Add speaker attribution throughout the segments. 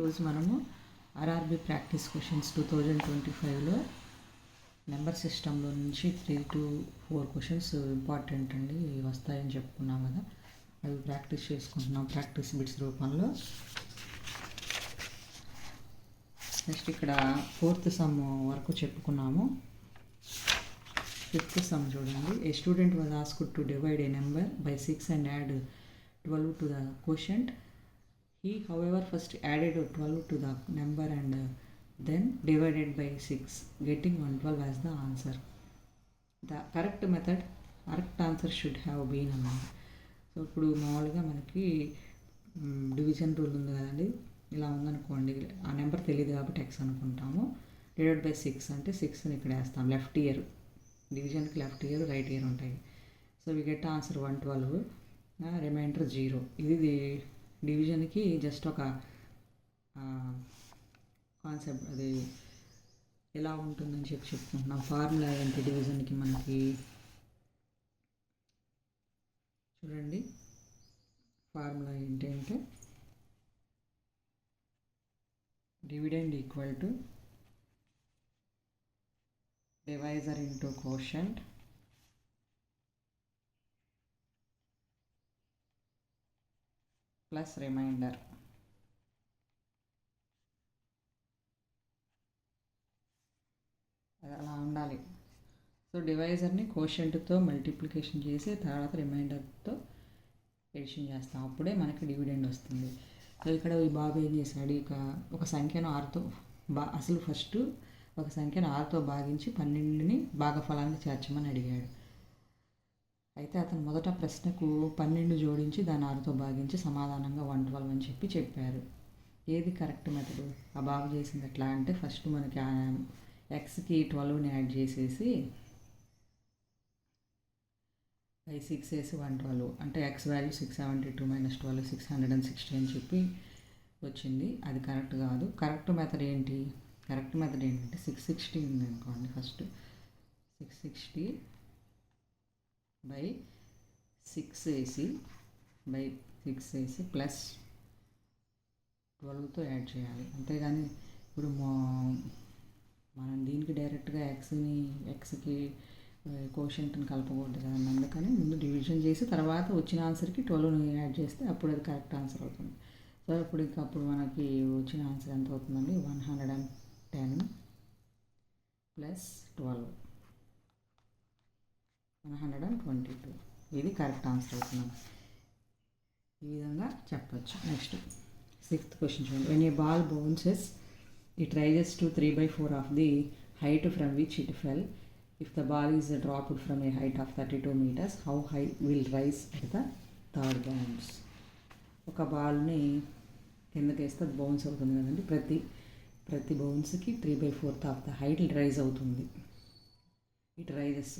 Speaker 1: ఈరోజు మనము RRB practice questions 2025లో number సిస్టంలో నుంచి 3 to 4 క్వశ్చన్స్ ఇంపార్టెంట్ అండి వస్తాయని చెప్పుకున్నాం కదా, అవి ప్రాక్టీస్ చేసుకుంటున్నాం ప్రాక్టీస్ బిట్స్ రూపంలో. నెక్స్ట్ ఇక్కడ 4th సమ్ వరకు చెప్పుకున్నాము. 5th సమ్ చూడండి. A student was asked to divide a number by 6 and add 12 to the quotient. He, however, first added 12 to the number and then divided by 6, getting 112 as the answer. The correct answer should have been అన్నమాట. So ఇప్పుడు మామూలుగా మనకి division rule ఉంది కదండి, ఇలా ఉందనుకోండి, ఆ number తెలియదు కాబట్టి ఎక్స్ అనుకుంటాము. డివైడ్ బై 6 అంటే 6ని ఇక్కడ వేస్తాం. లెఫ్ట్ ఇయర్ డివిజన్కి లెఫ్ట్ ఇయర్ రైట్ ఇయర్ ఉంటాయి. So we get answer 112, remainder 0. ఇది డివిజన్కి జస్ట్ ఒక కాన్సెప్ట్, అది ఎలా ఉంటుందని చెప్పుకుంటున్నాం. ఫార్ములా ఏంటి డివిజన్కి మనకి చూడండి. ఫార్ములా ఏంటి అంటే dividend equal to divisor into quotient plus remainder. అలా ఉండాలి. సో డివైజర్ని కోషంట్తో మల్టిప్లికేషన్ చేసి తర్వాత రిమైండర్తో ఎడిషన్ చేస్తాం, అప్పుడే మనకి డివిడెండ్ వస్తుంది. సో ఇక్కడ ఈ బాబు ఏం చేశాడు, ఇక ఒక సంఖ్యను 6తో అసలు ఫస్ట్ ఒక సంఖ్యను 6తో భాగించి 12ని భాగఫలానికి చేర్చమని అడిగాడు. అయితే అతను మొదట ప్రశ్నకు 12 జోడించి దాన్ని 6తో భాగించి సమాధానంగా 112 అని చెప్పారు. ఏది కరెక్ట్ మెథడ్? ఆ బాబు చేసింది ఎట్లా అంటే, ఫస్ట్ మనకి ఎక్స్కి 12ని యాడ్ చేసేసి బై 6 వేసి 112, అంటే ఎక్స్ వాల్యూ 672 - 12 660 అని చెప్పి వచ్చింది. అది కరెక్ట్ కాదు. కరెక్ట్ మెథడ్ ఏంటంటే 660 ఉంది అనుకోండి. ఫస్ట్ 660 బై 6 వేసి ప్లస్ 12తో యాడ్ చేయాలి. అంతేగాని ఇప్పుడు మనం దీనికి డైరెక్ట్గా ఎక్స్కి కోషంట్ని కలపకూడదు కదా, అందుకని ముందు డివిజన్ చేసి తర్వాత వచ్చిన ఆన్సర్కి 12ని యాడ్ చేస్తే అప్పుడు అది కరెక్ట్ ఆన్సర్ అవుతుంది. సో అప్పుడు మనకి వచ్చిన ఆన్సర్ ఎంత అవుతుందండి, 110 ప్లస్ 12 122. ఇది కరెక్ట్ ఆన్సర్ అవుతుంది. ఈ విధంగా చెప్పచ్చు. నెక్స్ట్ 6th క్వశ్చన్ చూడండి. When a ball bounces it rises to 3/4 of the height from which it fell. If the ball is dropped from a height of 32 meters, how high will rise at the third bounce? ఒక బాల్ని కిందకి వేస్తే అది bounce అవుతుంది కదండి. ప్రతి బౌన్స్కి 3/4 of the height rise అవుతుంది. It rises.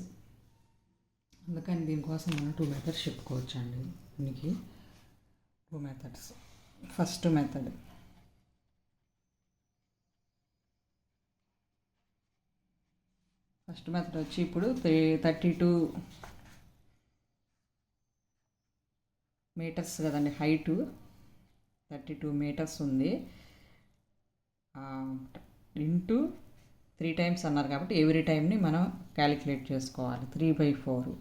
Speaker 1: అందుకని దీనికోసం మనం 2 మెథడ్స్ చెప్పుకోవచ్చు అండి. దీనికి 2 మెథడ్స్. ఫస్ట్ మెథడ్ వచ్చి ఇప్పుడు 32 meters కదండి హైటు. 32 meters ఉంది. ఇంటూ 3 times అన్నారు కాబట్టి ఎవ్రీ టైంని మనం క్యాలిక్యులేట్ చేసుకోవాలి. 3/4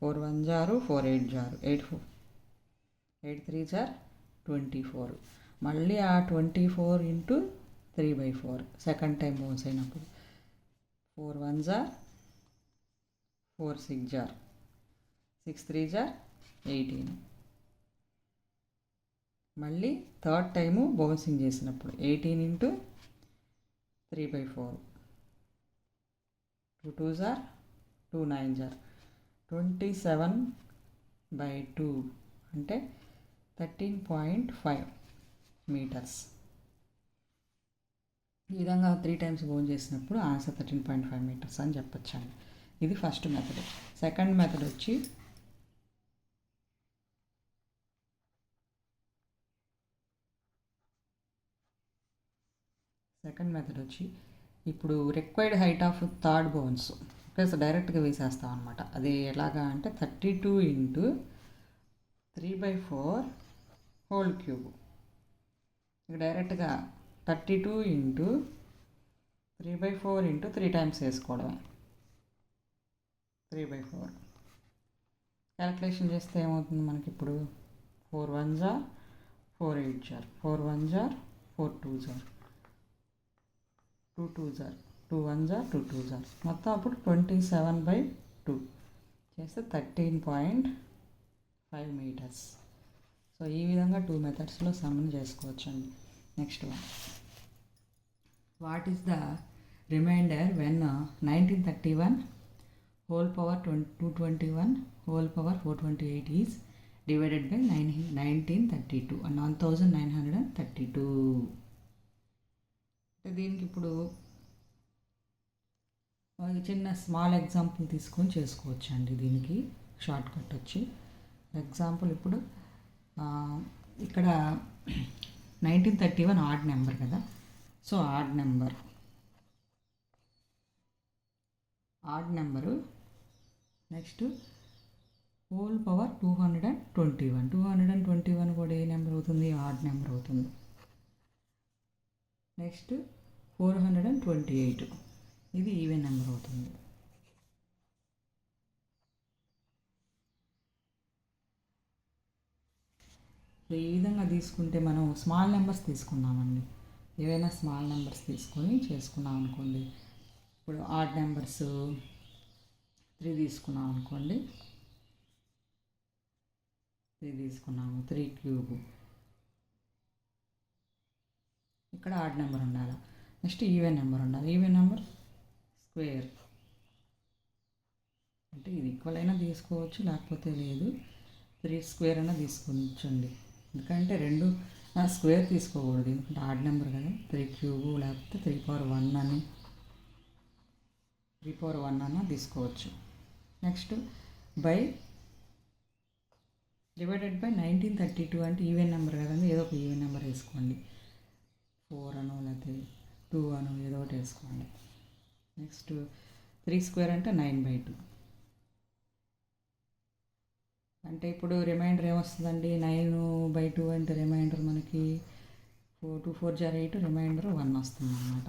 Speaker 1: 4 1 జారు 4 8 జారు 8 3 జార్ 24. మళ్ళీ ఆ 24 ఇంటూ 3/4 సెకండ్ టైం బౌన్స్ అయినప్పుడు 4 1 జార్ 4 6 జార్ 6 3 జార్ 18. మళ్ళీ థర్డ్ టైము బౌన్సింగ్ చేసినప్పుడు 18 ఇంటూ 3/4 2 2 జార్ 2 9 జార్ 27/2 అంటే 13.5 meters. ఈ విధంగా 3 times బౌన్ చేసినప్పుడు ఆన్సర్ 13.5 meters అని చెప్పచ్చండి. ఇది ఫస్ట్ మెథడ్. సెకండ్ మెథడ్ వచ్చి ఇప్పుడు required height of third bounce plus డైరెక్ట్గా వేసేస్తాం అనమాట. అది ఎలాగా అంటే 32 ఇంటూ 3/4 హోల్ క్యూబ్. ఇక డైరెక్ట్గా 32 ఇంటూ 3/4 ఇంటూ 3 టైమ్స్ వేసుకోవడమే. 3/4 క్యాలిక్యులేషన్ చేస్తే ఏమవుతుంది మనకి ఇప్పుడు 4 1 జా 4 8 జార్ 4 1 జార్ 4 2 జార్ 2 2 జార్ 2 1 జార్ 2 2 జార్ మొత్తం అప్పుడు 27/2 చేస్తే 13.5 మీటర్స్. సో ఈ విధంగా 2 మెథడ్స్లో సమ్ని చేసుకోవచ్చు అండి. Next one, what is the reminder when 1931 whole power 221 whole power 428 is divided by 1932 and 1932. దీనికి ఇప్పుడు చిన్న స్మాల్ ఎగ్జాంపుల్ తీసుకొని చేసుకోవచ్చు అండి. దీనికి షార్ట్ కట్ వచ్చి ఎగ్జాంపుల్ ఇప్పుడు ఇక్కడ 1931 ఆడ్ నెంబర్ కదా. So odd number next whole power 221 కూడా ఏ నెంబర్ అవుతుంది? ఆడ్ నెంబర్ అవుతుంది. నెక్స్ట్ 428 ఇది ఈవెన్ నెంబర్ అవుతుంది. సో ఈ విధంగా తీసుకుంటే మనం స్మాల్ నెంబర్స్ తీసుకున్నామండి. ఏవైనా స్మాల్ నెంబర్స్ తీసుకొని చేసుకున్నాం అనుకోండి. ఇప్పుడు ఆడ్ నెంబర్స్ 3 తీసుకున్నాం అనుకోండి. 3 తీసుకున్నాము, 3 క్యూబ్. ఇక్కడ ఆడ్ నెంబర్ ఉండాలి. నెక్స్ట్ ఈవెన్ నెంబర్ ఉండాలి. ఈవెన్ నెంబర్ స్క్వేర్ అంటే ఇది ఈక్వల్ అయినా తీసుకోవచ్చు, లేకపోతే లేదు 3 స్క్వేర్ అయినా తీసుకోవచ్చండి. ఎందుకంటే రెండు స్క్వేర్ తీసుకోకూడదు, ఎందుకంటే ఆడ్ నెంబర్ కదా. 3 క్యూబ్ లేకపోతే 3/1 అని 3/1 అన్న తీసుకోవచ్చు. నెక్స్ట్ డివైడెడ్ బై 1932 అంటే ఈవెన్ నెంబర్ కదండి, ఏదో ఒక ఈవెన్ నెంబర్ వేసుకోండి. 4 అనో లేకపోతే 2 అనో ఏదో ఒకటి వేసుకోండి. నెక్స్ట్ 3 స్క్వేర్ అంటే 9/2 అంటే ఇప్పుడు రిమైండర్ ఏమొస్తుందండి? 9/2 అంటే రిమైండర్ మనకి 4 2 4 జార్ 8 రిమైండర్ 1 వస్తుంది అన్నమాట.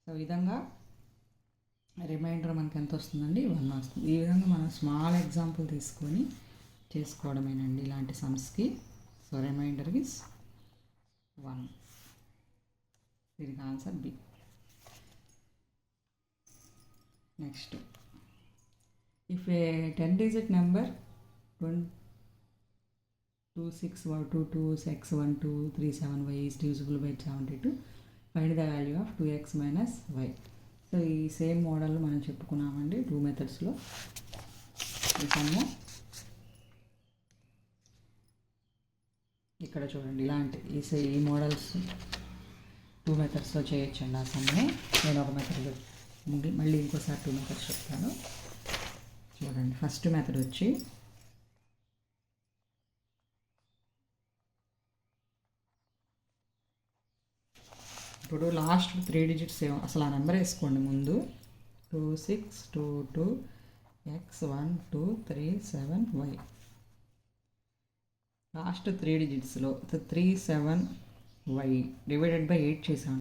Speaker 1: సో ఈ విధంగా రిమైండర్ మనకి ఎంత వస్తుందండి? 1 వస్తుంది. ఈ విధంగా మనం స్మాల్ ఎగ్జాంపుల్ తీసుకొని చేసుకోవడమేనండి ఇలాంటి సమ్స్కి. So remainder is 1. దీనికి answer B. Next, if a 10-digit number 2622x1237y is divisible by 72, find the value of 2x minus y. So ఈ సేమ్ మోడల్ మనం చెప్పుకున్నామండి 2 మెథడ్స్లో. ఈ సమ్ము ఇక్కడ చూడండి, ఇలాంటి ఈ మోడల్స్ 2 మెథడ్స్లో చేయొచ్చండి ఆ సమ్ని. నేను ఒక మెథడ్ మళ్ళీ ఇంకోసారి 2 మెథడ్స్ చెప్తాను చూడండి. ఫస్ట్ మెథడ్ వచ్చి ఇప్పుడు లాస్ట్ 3 digits అసలు ఆ నెంబర్ వేసుకోండి ముందు. 2622x1237y last 3 digitsలో 37y divided by 8 చేసాం.